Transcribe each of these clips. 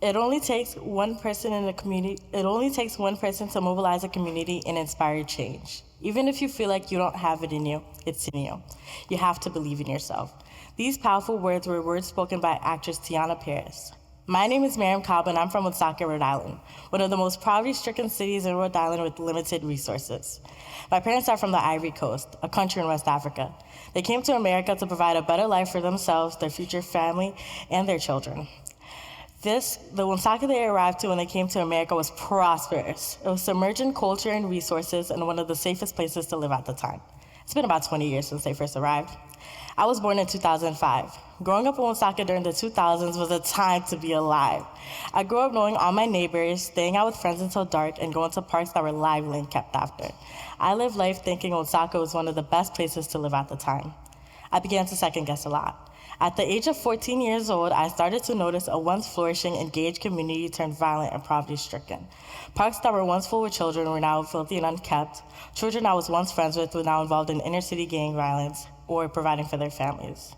It only takes one person in a community. It only takes one person to mobilize a community and inspire change. Even if you feel like you don't have it in you, it's in you. You have to believe in yourself. These powerful words were words spoken by actress Tiana Paris. My name is Mariam, Kaba, and I'm from Woonsocket, Rhode Island, one of the most poverty-stricken cities in Rhode Island with limited resources. My parents are from the Ivory Coast, a country in West Africa. They came to America to provide a better life for themselves, their future family, and their children. The Woonsocket they arrived to when they came to America was prosperous. It was submerged in culture and resources and one of the safest places to live at the time. It's been about 20 years since they first arrived. I was born in 2005. Growing up in Woonsocket during the 2000s was a time to be alive. I grew up knowing all my neighbors, staying out with friends until dark, and going to parks that were lively and kept after. I lived life thinking Woonsocket was one of the best places to live at the time. I began to second guess a lot. At the age of 14 years old, I started to notice a once flourishing, engaged community turned violent and poverty-stricken. Parks that were once full with children were now filthy and unkept. Children I was once friends with were now involved in inner-city gang violence or providing for their families.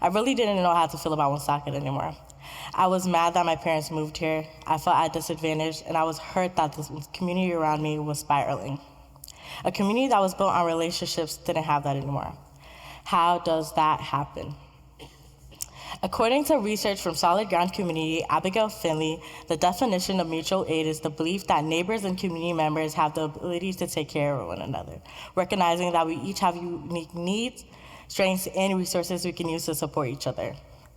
I really didn't know how to feel about Woonsocket anymore. I was mad that my parents moved here. I felt at disadvantage, and I was hurt that the community around me was spiraling. A community that was built on relationships didn't have that anymore. How does that happen? According to research from Solid Ground Community, Abigail Finley, the definition of mutual aid is the belief that neighbors and community members have the ability to take care of one another, recognizing that we each have unique needs, strengths, and resources we can use to support each other.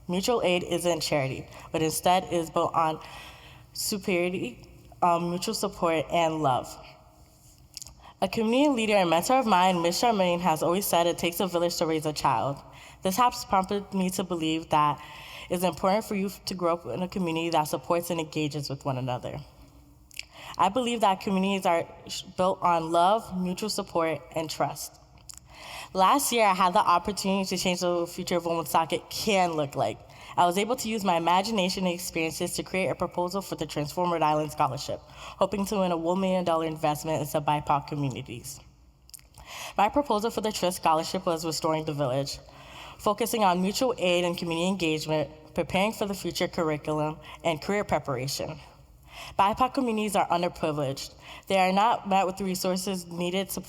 Mutual aid isn't charity, but instead is built on superiority, mutual support, and love. A community leader and mentor of mine, Ms. Charmaine, has always said it takes a village to raise a child. This has prompted me to believe that it's important for you to grow up in a community that supports and engages with one another. I believe that communities are built on love, mutual support, and trust. Last year, I had the opportunity to change the future of what Woonsocket can look like. I was able to use my imagination and experiences to create a proposal for the Transform Rhode Island Scholarship, hoping to win a $1 million investment into BIPOC communities. My proposal for the TRIST Scholarship was restoring the village, focusing on mutual aid and community engagement, preparing for the future curriculum, and career preparation. BIPOC communities are underprivileged. They are not met with the resources needed to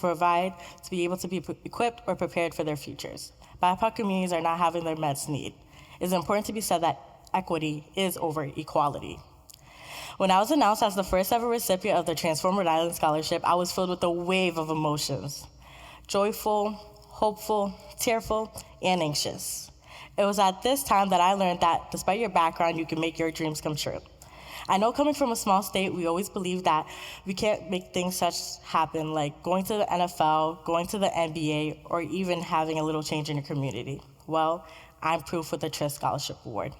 be able to be equipped or prepared for their futures. BIPOC communities are not having their meds need. It is important to be said that equity is over equality. When I was announced as the first ever recipient of the Transform Rhode Island Scholarship, I was filled with a wave of emotions: joyful, hopeful, tearful, and anxious. It was at this time that I learned that despite your background, you can make your dreams come true. I know coming from a small state, we always believe that we can't make things such happen, like going to the NFL, going to the NBA, or even having a little change in your community. Well, I'm proof with the TRIST Scholarship Award.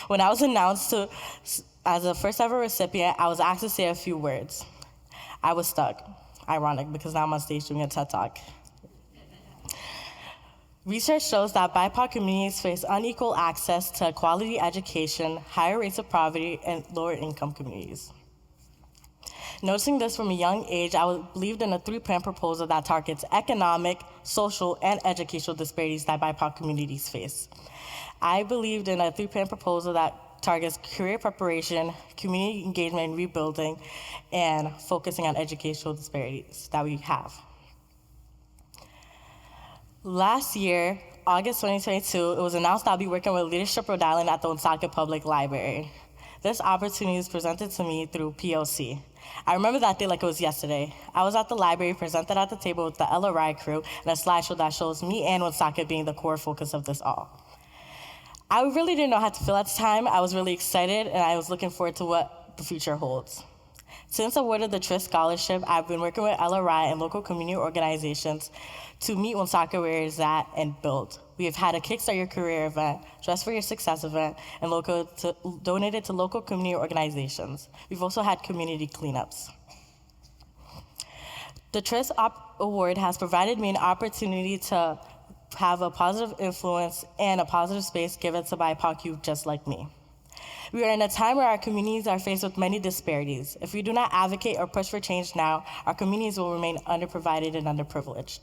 When I was announced as the first ever recipient, I was asked to say a few words. I was stuck. Ironic, because now I'm on stage doing a TED Talk. Research shows that BIPOC communities face unequal access to quality education, higher rates of poverty, and lower income communities. Noticing this from a young age, I believed in a three-pronged proposal that targets economic, social, and educational disparities that BIPOC communities face. I believed in a three-pronged proposal that targets career preparation, community engagement and rebuilding, and focusing on educational disparities that we have. Last year, August 2022, it was announced that I'll be working with Leadership Rhode Island at the Woonsocket Public Library. This opportunity was presented to me through POC. I remember that day like it was yesterday. I was at the library, presented at the table with the LRI crew, and a slideshow that shows me and Woonsocket being the core focus of this all. I really didn't know how to feel at the time. I was really excited, and I was looking forward to what the future holds. Since awarded the TRIST Scholarship, I've been working with LRI and local community organizations to meet Woonsocket where it's at and build. We have had a Kickstart Your Career event, Dress for Your Success event, and donated to local community organizations. We've also had community cleanups. The TRIST Award has provided me an opportunity to have a positive influence and a positive space given to BIPOC youth just like me. We are in a time where our communities are faced with many disparities. If we do not advocate or push for change now, our communities will remain underprovided and underprivileged.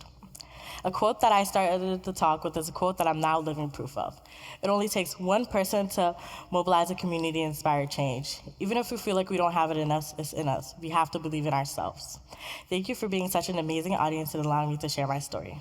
A quote that I started the talk with is a quote that I'm now living proof of. It only takes one person to mobilize a community and inspire change. Even if we feel like we don't have it in us, it's in us. We have to believe in ourselves. Thank you for being such an amazing audience and allowing me to share my story.